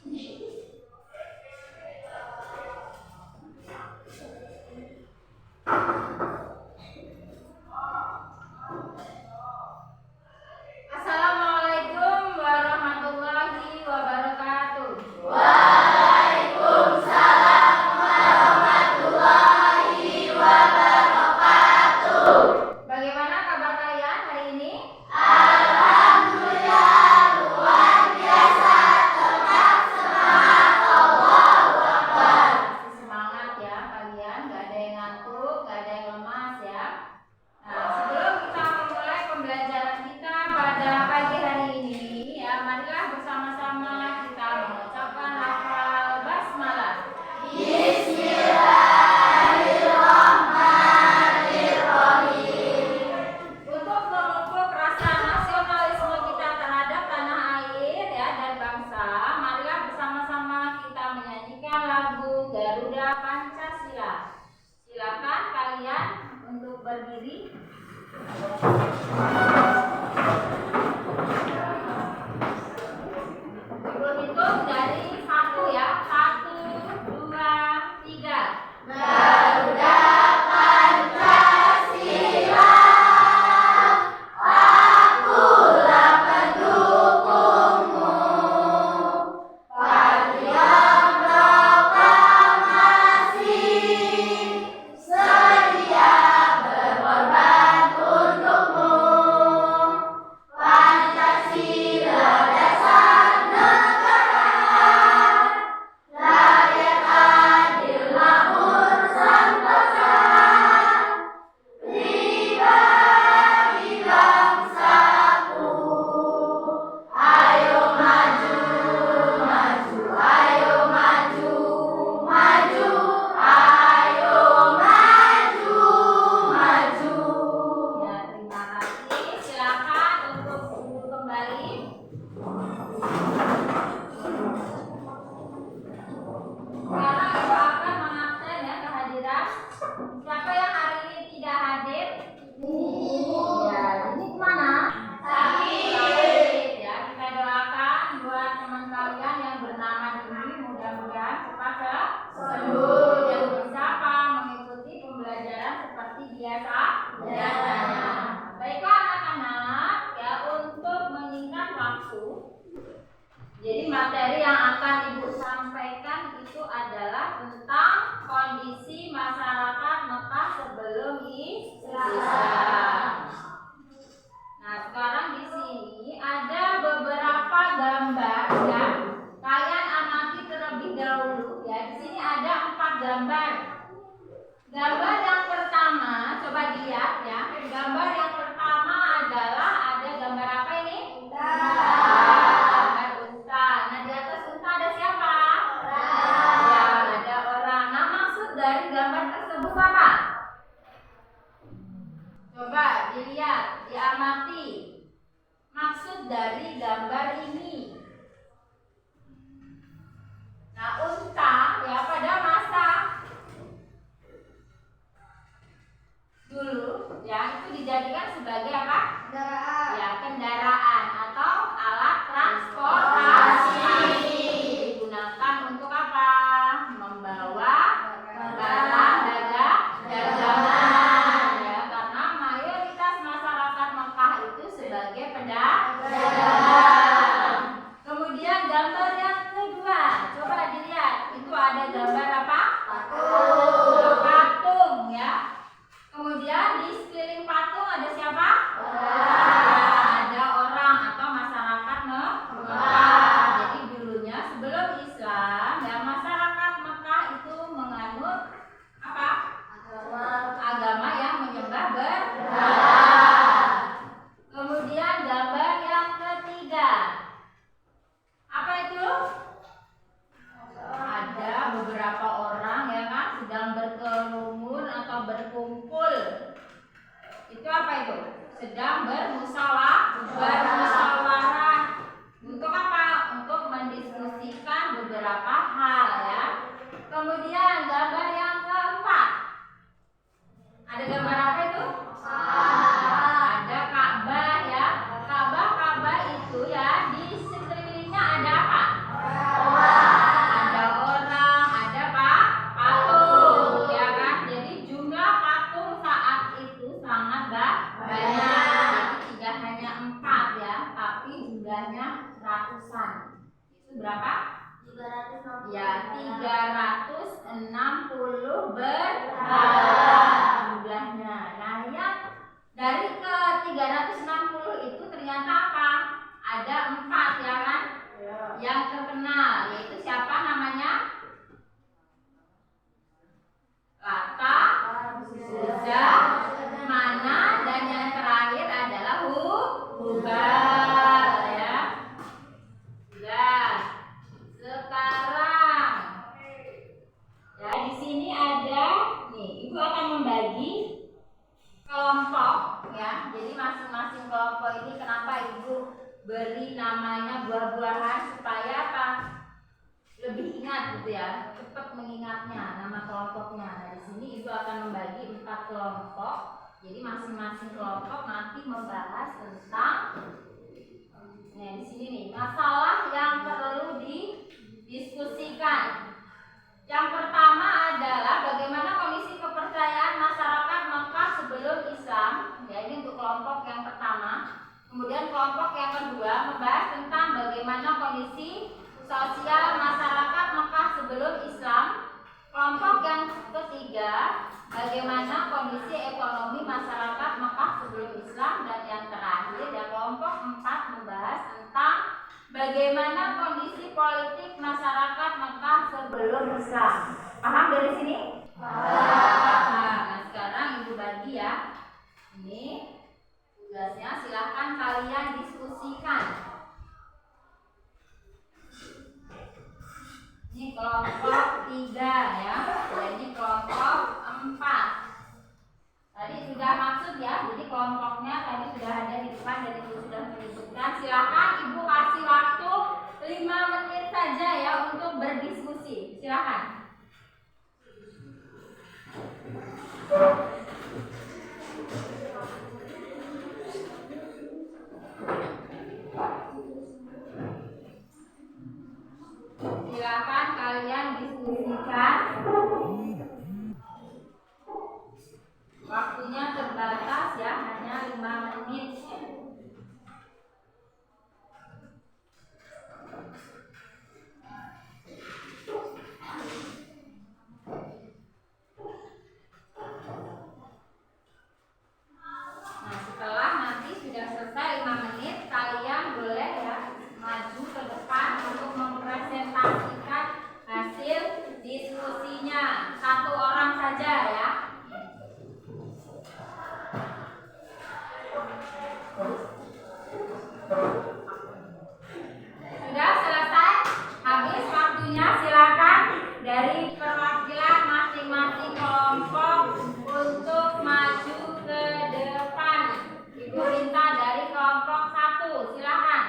Assalamualaikum warahmatullahi wabarakatuh. Waalaikumsalam warahmatullahi wabarakatuh. Bagaimana kabar kalian hari ini? Alhamdulillah luar biasa, tetap semangat, Allahu Akbar. Semangat ya kalian, gak ada yang ngantuk, gak ada yang lemas ya. Nah, sebelum kita memulai pembelajaran kita pada pagi hari ini ya, marilah bersama-sama kita mengucapkan lafal basmalah. Bismillahirrahmanirrahim. Untuk memupuk rasa nasionalisme kita terhadap tanah air ya dan bangsa, marilah bersama-sama kita menyanyikan lagu Garuda Pancasila. Silakan kalian untuk berdiri. Ibu hitung dari 1 ya. 1, 2, 3. Garuda Pancasila, akulah pendukungmu. Patriot proklamasi, sedia berkorban untukmu. Pancasila dasar negara, rakyat adil makmur sentosa, pribadi bangsaku. Ayo maju, maju, ayo maju, maju, ayo maju, maju. Ya, terima kasih. Silakan untuk duduk kembali. Sekarang Ibu akan mengabsen ya kehadiran. Siapa yang hari ini tidak hadir? Ya, ini kemana? Sakit. Ya, kita doakan buat teman kalian yang bernama Dini, mudah-mudahan cepat sembuh dan bisa mengikuti pembelajaran seperti biasanya. Baiklah anak-anak, ya untuk menyingkat waktu. Jadi materi yang akan Ibu sampaikan itu adalah tentang kondisi masyarakat Mekah sebelum Islam. Nah, sekarang di sini ada beberapa gambar ya. Kalian amati terlebih dahulu ya. Di sini ada 4 gambar. Gambar yang pertama, coba dilihat ya. Gambar yang pertama adalah ada gambar apa ini? Gambar unta. Nah, di atas unta ada siapa? Ya, ada orang. Nah, maksud dari gambar tersebut apa? Coba dilihat, diamati. Maksud dari gambar ini. Nah, unta ya pada masa dulu ya itu dijadikan sebagai apa? Kendaraan. Ya, kendaraan atau alat transportasi. Digunakan untuk apa? Membawa barang dagangan ya, karena mayoritas masyarakat Mekah itu sebagai pedagang. Kemudian gambar yang kedua, coba dilihat, itu ada gambar apa? Patung ya. Kemudian di sekeliling patung ada siapa? Ada orang atau masyarakat Mekah. Jadi dulunya sebelum Islam ya masyarakat Mekah itu menganut apa? Agama yang menyembah berhala. Kemudian gambar yang ketiga. Apa itu? Ada beberapa orang ya kan sedang berkerumun atau berkumpul. Itu apa itu? Sedang bermusyawarah. Untuk apa? Untuk mendiskusikan beberapa hal ya. Kemudian gambar yang keempat. Ada gambar apa itu? Ada Ka'bah ya. Ka'bah itu ya di sekelilingnya ada apa? Ya, 360 berhala jumlahnya. Nah, yang dari ke 360 itu ternyata apa? Ada 4 ya kan? Yang terkenal, yaitu siapa namanya? Lata, Uzza, Mana, dan yang terakhir adalah Hubal ya. Sudah. Sekarang ya di sini ada nih, Ibu akan membagi kelompok ya. Jadi masing-masing kelompok ini kenapa Ibu beri namanya buah-buahan supaya apa? Lebih ingat gitu ya, cepat mengingatnya nama kelompoknya. Nah, di sini Ibu akan membagi 4 kelompok. Jadi masing-masing kelompok nanti membahas tentang di sini nih, masalah yang perlu didiskusikan. Yang pertama adalah bagaimana kondisi kepercayaan masyarakat Mekah sebelum Islam. Ya, ini untuk kelompok yang pertama. Kemudian kelompok yang kedua membahas tentang bagaimana kondisi sosial masyarakat Mekah sebelum Islam. Kelompok yang ketiga, bagaimana kondisi ekonomi masyarakat Mekah sebelum Islam. Dan yang terakhir, ya kelompok 4 membahas tentang bagaimana kondisi politik masyarakat Mekah sebelum Islam. Paham dari sini? Nah, sekarang Ibu bagi ya. Ini tugasnya, silahkan kalian diskusikan. Ini kelompok 3 ya. Ini kelompok 4. Tadi sudah maksud ya. Jadi kelompoknya tadi sudah ada di depan dan Ibu sudah menyebutkan. Silakan Ibu kasih waktu 5 menit saja ya untuk berdiskusi. Silakan. Silakan kalian diskusikan. Waktunya terbatas ya, hanya 5 menit. Nah, setelah nanti sudah selesai 5 menit, kalian boleh ya maju ke depan untuk mempresentasikan hasil diskusinya. 1 orang saja ya. Sudah selesai? Habis waktunya, silakan dari perwakilan masing-masing kelompok untuk maju ke depan. Ibu minta dari kelompok 1, silakan.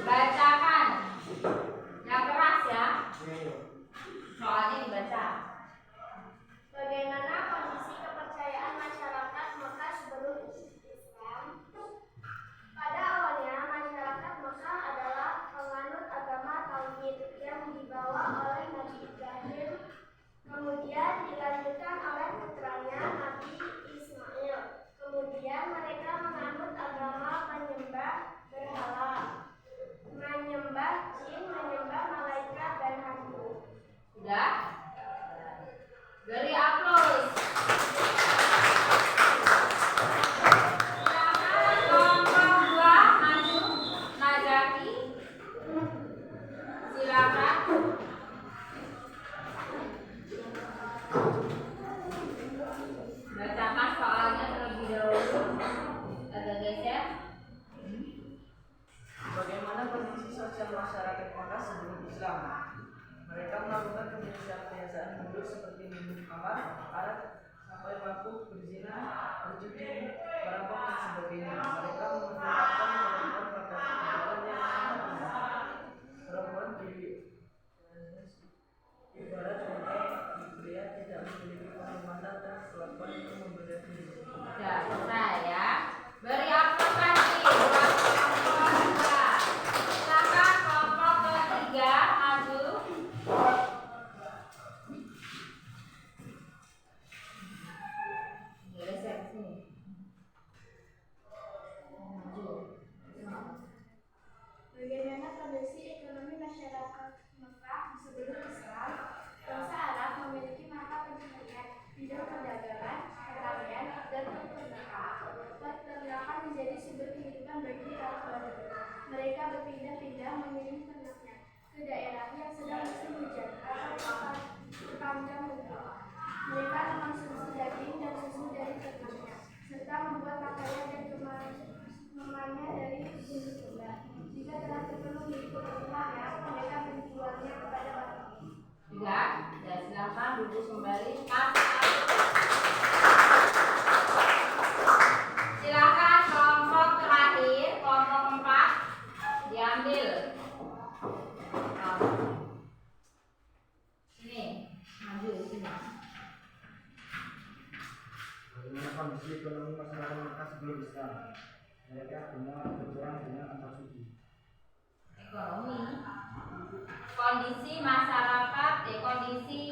Bacakan. Yang keras ya. Soalnya dibaca. Bagaimana kondisi kepercayaan masyarakat Mekah sebelum Islam? Pada awalnya, masyarakat Mekah adalah penganut agama Tauhid yang dibawa oleh Nabi Ibrahim, kemudian dilanjutkan oleh putranya Nabi Ismail. Kemudian mereka menganut agama penyembah berhala, menyembah jin, menyembah malaikat dan hantu. Sudah? rumahnya, mereka menjualnya kepada orang. Juga, ya silakan duduk kembali. Silakan kelompok terakhir, kelompok 4 diambil. Ini, maju sini. Bagaimana kondisi ekonomi masyarakat Mekah sebelum Islam? Mereka benar berperang dengan antar suku. Ekonomi, kondisi masyarakat, kondisi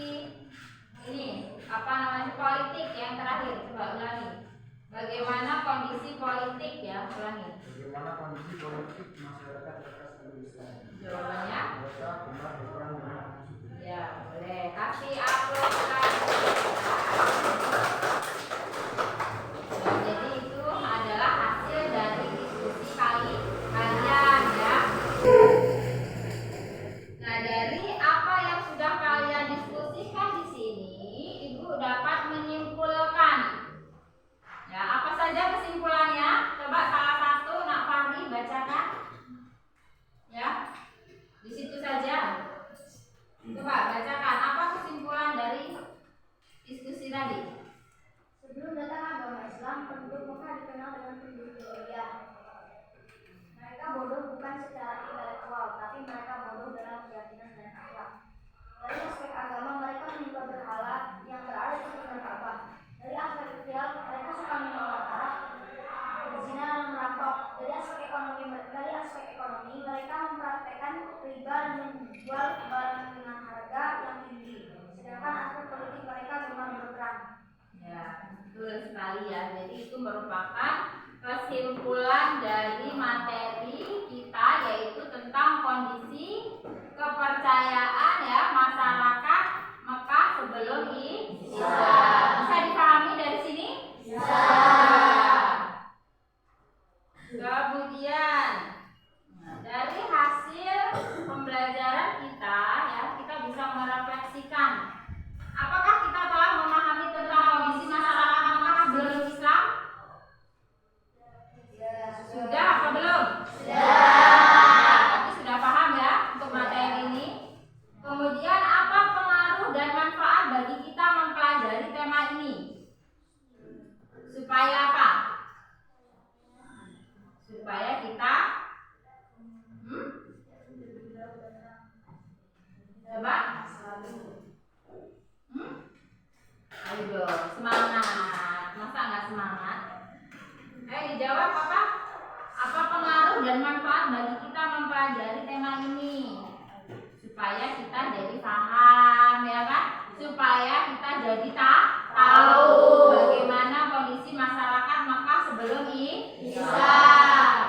ini apa namanya politik yang terakhir, coba ulangi. Bagaimana kondisi politik ya, ulangi. Bagaimana kondisi politik masyarakat Mekah sebelum Islam? Jawabannya? Mereka benar berperang dengan antar suku. Ya, boleh. Kasih upload lagi. Nah, jadi itu adalah hasil dari diskusi kalian ya. Nah, dari apa yang sudah kalian diskusikan di sini, Ibu dapat menyimpulkan. Ya, apa saja kesimpulannya? Coba salah satu Nak Fahri bacakan. Ya. Di situ saja. Coba bacakan apa kesimpulan dari diskusi tadi. Sebelum datang agama Islam, penduduk Mekah dikenal dengan penduduk jahiliyah. Mereka bodoh bukan secara intelektual, tapi mereka bodoh dalam keyakinan dan akhlak. Dari aspek agama, mereka menyembah berhala yang berada di sekitar Ka'bah. Dari aspek sosial, mereka suka minum arak, berzina dan merampok. Dari aspek ekonomi, mereka mempraktekkan riba dan menjual barang dengan harga yang tinggi. Sedangkan aspek politik, mereka gemar berperang. Ya, betul sekali ya. Jadi itu merupakan kesimpulan dari materi kita, yaitu tentang kondisi kepercayaan ya masyarakat Mekah sebelum Islam. Bisa dipahami dari sini? Bisa. Kemudian dari hasil pembelajaran kita ya, kita bisa merefleksikan apakah kita telah memahami tentang kondisi masyarakat Mekah sebelum Islam? Sudah apa belum? Sudah. Berarti sudah paham ya untuk materi ini. Kemudian apa pengaruh dan manfaat bagi kita mempelajari tema ini? Supaya apa? Supaya kita coba ayo dong, semangat. Masa nggak semangat? Ayo dijawab apa? Apa pengaruh dan manfaat bagi kita mempelajari tema ini? Supaya kita jadi paham ya kan? Supaya kita jadi tahu bagaimana kondisi masyarakat Mekah sebelum Islam.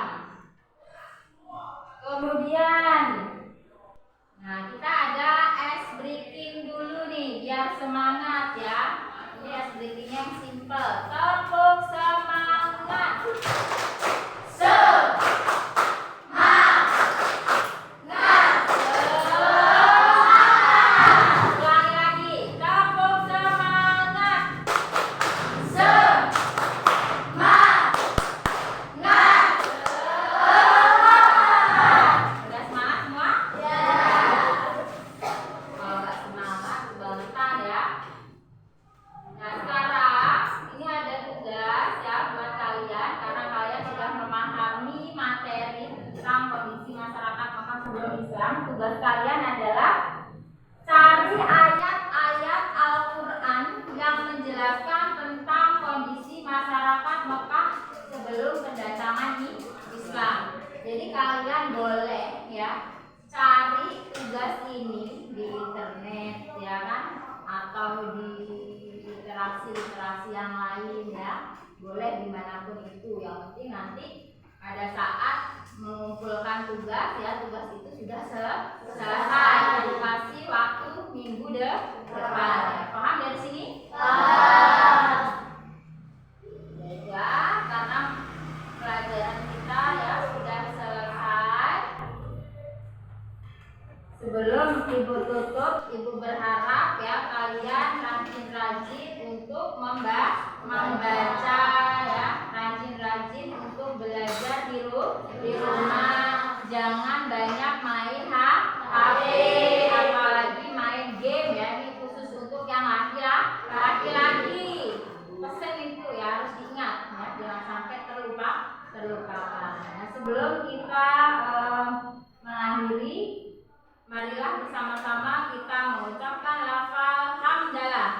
Kemudian nah, kita ada ice breaking dulu nih biar semangat ya. Ini ice breaking yang simple. Tepuk semangat. Ulangi lagi. Tepuk semangat. Udah semangat semua? Ya. Kalau nggak semangat, bantah ya. Nah sekarang ini ada tugas ya buat kalian karena kalian sudah memahami materi tentang kondisi masyarakat Mekah sebelum Islam. Tugas kalian adalah cari ayat-ayat Al-Quran yang menjelaskan tentang kondisi masyarakat Mekah sebelum kedatangan Islam. Jadi kalian boleh ya cari tugas ini di internet ya kan, atau di literasi yang lain ya, boleh dimanapun itu. Yang penting nanti pada saat mengumpulkan tugas ya, tugas itu sudah selesai, dikasih waktu minggu depan. Paham dari sini? Paham. Ya, karena pelajaran kita ya sudah selesai. Sebelum Ibu tutup, Ibu berharap ya kalian rajin-rajin untuk membaca ya, rajin-rajin untuk belajar di rumah. Jangan banyak main Nah, sebelum kita mengakhiri, marilah bersama-sama kita mengucapkan lafal hamdalah.